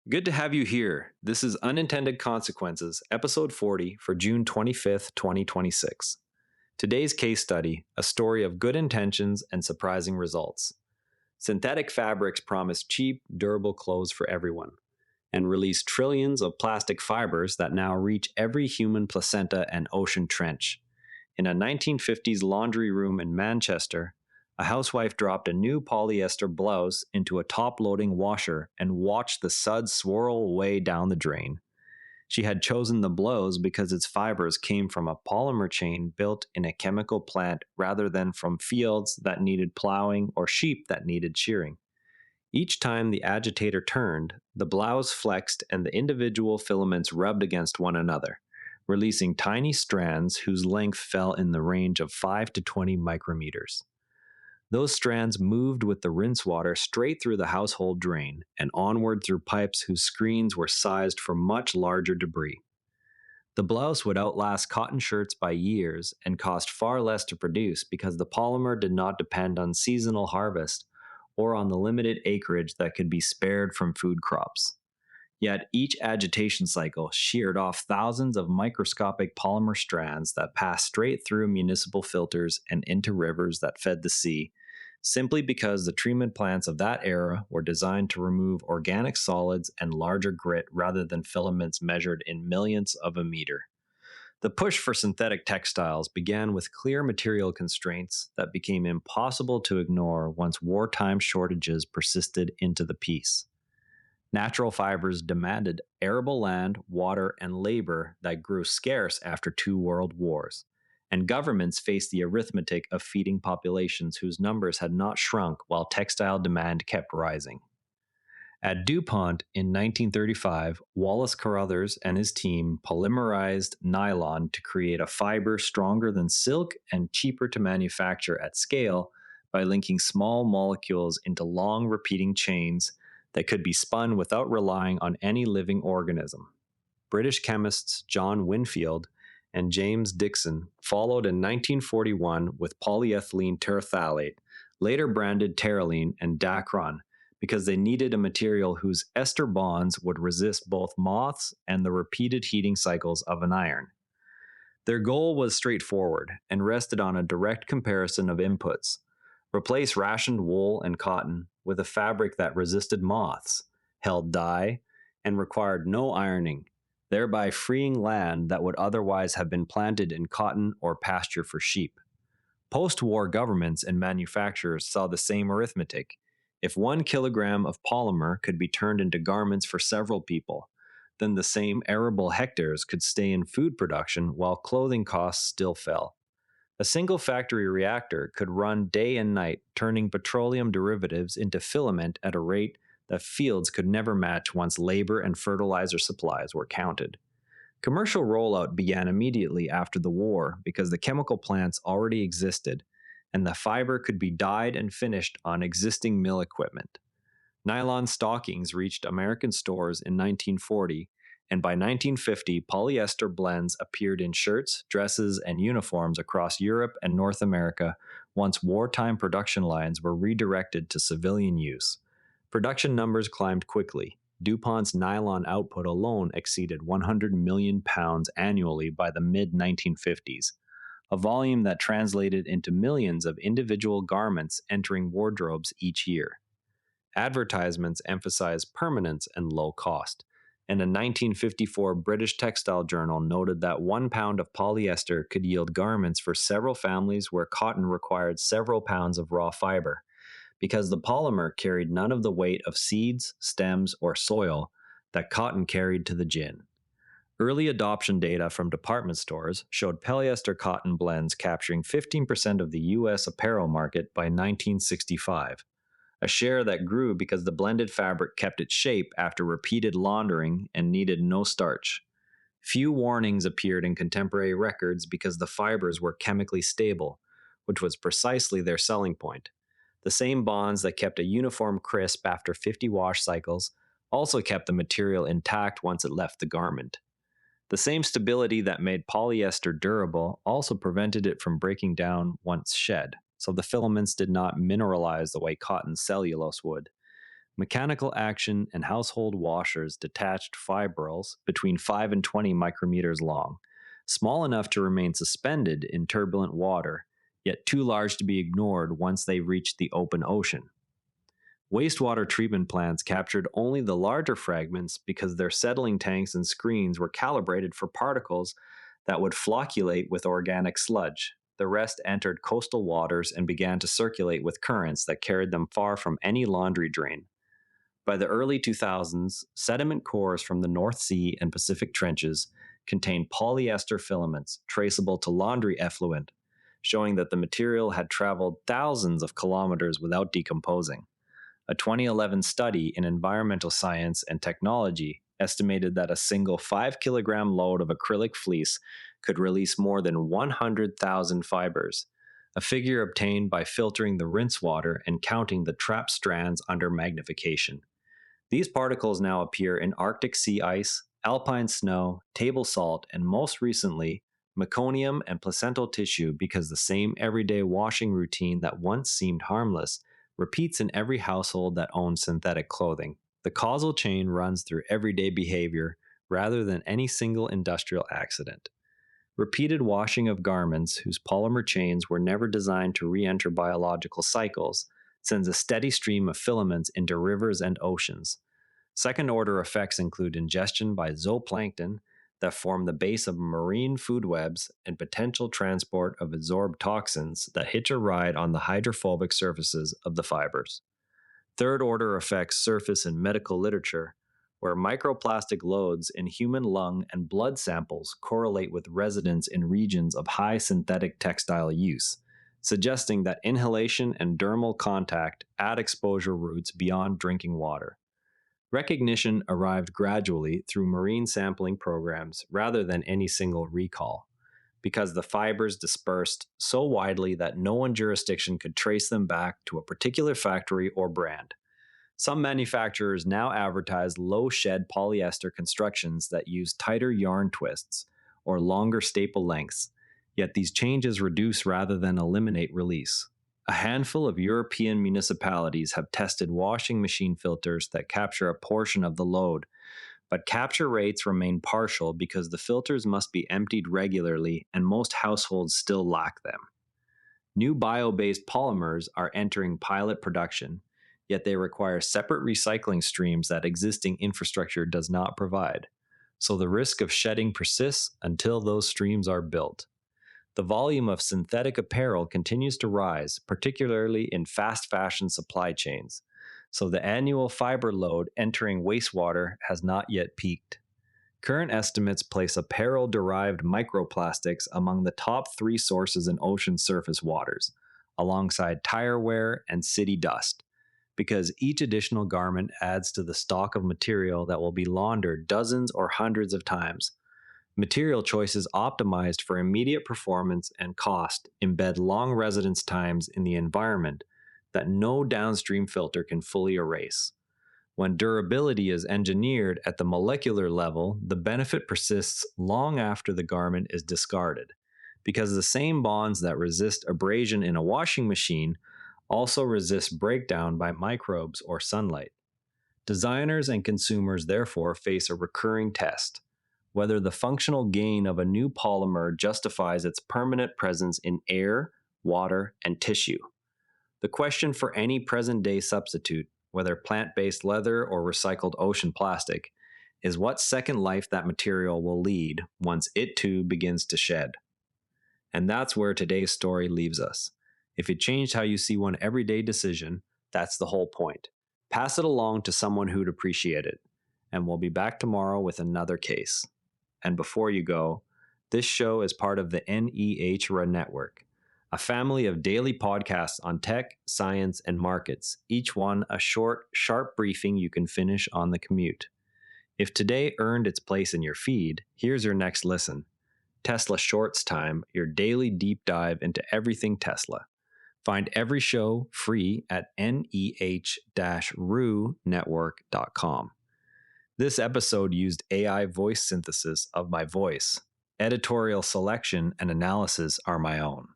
Good to have you here. This is Unintended Consequences, episode 40 for June 25th, 2026. Today's case study, a story of good intentions and surprising results. Synthetic fabrics promise cheap, durable clothes for everyone and release trillions of plastic fibers that now reach every human placenta and ocean trench. In a 1950s laundry room in Manchester, a housewife dropped a new polyester blouse into a top-loading washer and watched the suds swirl away down the drain. She had chosen the blouse because its fibers came from a polymer chain built in a chemical plant rather than from fields that needed plowing or sheep that needed shearing. Each time the agitator turned, the blouse flexed and the individual filaments rubbed against one another, releasing tiny strands whose length fell in the range of 5 to 20 micrometers. Those strands moved with the rinse water straight through the household drain and onward through pipes whose screens were sized for much larger debris. The blouse would outlast cotton shirts by years and cost far less to produce because the polymer did not depend on seasonal harvest or on the limited acreage that could be spared from food crops. Yet each agitation cycle sheared off thousands of microscopic polymer strands that passed straight through municipal filters and into rivers that fed the sea, simply because the treatment plants of that era were designed to remove organic solids and larger grit rather than filaments measured in millionths of a meter. The push for synthetic textiles began with clear material constraints that became impossible to ignore once wartime shortages persisted into the peace. Natural fibers demanded arable land, water, and labor that grew scarce after two world wars, and governments faced the arithmetic of feeding populations whose numbers had not shrunk while textile demand kept rising. At DuPont in 1935, Wallace Carothers and his team polymerized nylon to create a fiber stronger than silk and cheaper to manufacture at scale by linking small molecules into long repeating chains that could be spun without relying on any living organism. British chemists John Winfield and James Dixon followed in 1941 with polyethylene terephthalate, later branded terylene and Dacron, because they needed a material whose ester bonds would resist both moths and the repeated heating cycles of an iron. Their goal was straightforward and rested on a direct comparison of inputs. Replace rationed wool and cotton with a fabric that resisted moths, held dye, and required no ironing, thereby freeing land that would otherwise have been planted in cotton or pasture for sheep. Post-war governments and manufacturers saw the same arithmetic. If 1 kilogram of polymer could be turned into garments for several people, then the same arable hectares could stay in food production while clothing costs still fell. A single factory reactor could run day and night, turning petroleum derivatives into filament at a rate that fields could never match once labor and fertilizer supplies were counted. Commercial rollout began immediately after the war because the chemical plants already existed, and the fiber could be dyed and finished on existing mill equipment. Nylon stockings reached American stores in 1940, and by 1950, polyester blends appeared in shirts, dresses, and uniforms across Europe and North America once wartime production lines were redirected to civilian use. Production numbers climbed quickly. DuPont's nylon output alone exceeded 100 million pounds annually by the mid-1950s, a volume that translated into millions of individual garments entering wardrobes each year. Advertisements emphasized permanence and low cost, and a 1954 British textile journal noted that 1 pound of polyester could yield garments for several families where cotton required several pounds of raw fiber, because the polymer carried none of the weight of seeds, stems, or soil that cotton carried to the gin. Early adoption data from department stores showed polyester cotton blends capturing 15% of the U.S. apparel market by 1965, a share that grew because the blended fabric kept its shape after repeated laundering and needed no starch. Few warnings appeared in contemporary records because the fibers were chemically stable, which was precisely their selling point. The same bonds that kept a uniform crisp after 50 wash cycles also kept the material intact once it left the garment. The same stability that made polyester durable also prevented it from breaking down once shed, so the filaments did not mineralize the way cotton cellulose would. Mechanical action and household washers detached fibrils between 5 and 20 micrometers long, small enough to remain suspended in turbulent water, yet too large to be ignored once they reached the open ocean. Wastewater treatment plants captured only the larger fragments because their settling tanks and screens were calibrated for particles that would flocculate with organic sludge. The rest entered coastal waters and began to circulate with currents that carried them far from any laundry drain. By the early 2000s, sediment cores from the North Sea and Pacific trenches contained polyester filaments traceable to laundry effluent, showing that the material had traveled thousands of kilometers without decomposing. A 2011 study in Environmental Science and Technology estimated that a single 5-kilogram load of acrylic fleece could release more than 100,000 fibers, a figure obtained by filtering the rinse water and counting the trapped strands under magnification. These particles now appear in Arctic sea ice, alpine snow, table salt, and most recently, meconium and placental tissue because the same everyday washing routine that once seemed harmless repeats in every household that owns synthetic clothing. The causal chain runs through everyday behavior rather than any single industrial accident. Repeated washing of garments whose polymer chains were never designed to re-enter biological cycles sends a steady stream of filaments into rivers and oceans. Second-order effects include ingestion by zooplankton that form the base of marine food webs and potential transport of adsorbed toxins that hitch a ride on the hydrophobic surfaces of the fibers. Third-order effects surface in medical literature, where microplastic loads in human lung and blood samples correlate with residence in regions of high synthetic textile use, suggesting that inhalation and dermal contact add exposure routes beyond drinking water. Recognition arrived gradually through marine sampling programs rather than any single recall, because the fibers dispersed so widely that no one jurisdiction could trace them back to a particular factory or brand. Some manufacturers now advertise low-shed polyester constructions that use tighter yarn twists or longer staple lengths, yet these changes reduce rather than eliminate release. A handful of European municipalities have tested washing machine filters that capture a portion of the load, but capture rates remain partial because the filters must be emptied regularly and most households still lack them. New bio-based polymers are entering pilot production, yet they require separate recycling streams that existing infrastructure does not provide, so the risk of shedding persists until those streams are built. The volume of synthetic apparel continues to rise, particularly in fast fashion supply chains, so the annual fiber load entering wastewater has not yet peaked. Current estimates place apparel-derived microplastics among the top 3 sources in ocean surface waters, alongside tire wear and city dust, because each additional garment adds to the stock of material that will be laundered dozens or hundreds of times. Material choices optimized for immediate performance and cost embed long residence times in the environment that no downstream filter can fully erase. When durability is engineered at the molecular level, the benefit persists long after the garment is discarded, because the same bonds that resist abrasion in a washing machine also resist breakdown by microbes or sunlight. Designers and consumers therefore face a recurring test: whether the functional gain of a new polymer justifies its permanent presence in air, water, and tissue. The question for any present-day substitute, whether plant-based leather or recycled ocean plastic, is what second life that material will lead once it too begins to shed. And that's where today's story leaves us. If it changed how you see one everyday decision, that's the whole point. Pass it along to someone who'd appreciate it, and we'll be back tomorrow with another case. And before you go, this show is part of the NEHRA Network, a family of daily podcasts on tech, science, and markets, each one a short, sharp briefing you can finish on the commute. If today earned its place in your feed, here's your next listen. Tesla Shorts Time, your daily deep dive into everything Tesla. Find every show free at neh-ru-network.com. This episode used AI voice synthesis of my voice. Editorial selection and analysis are my own.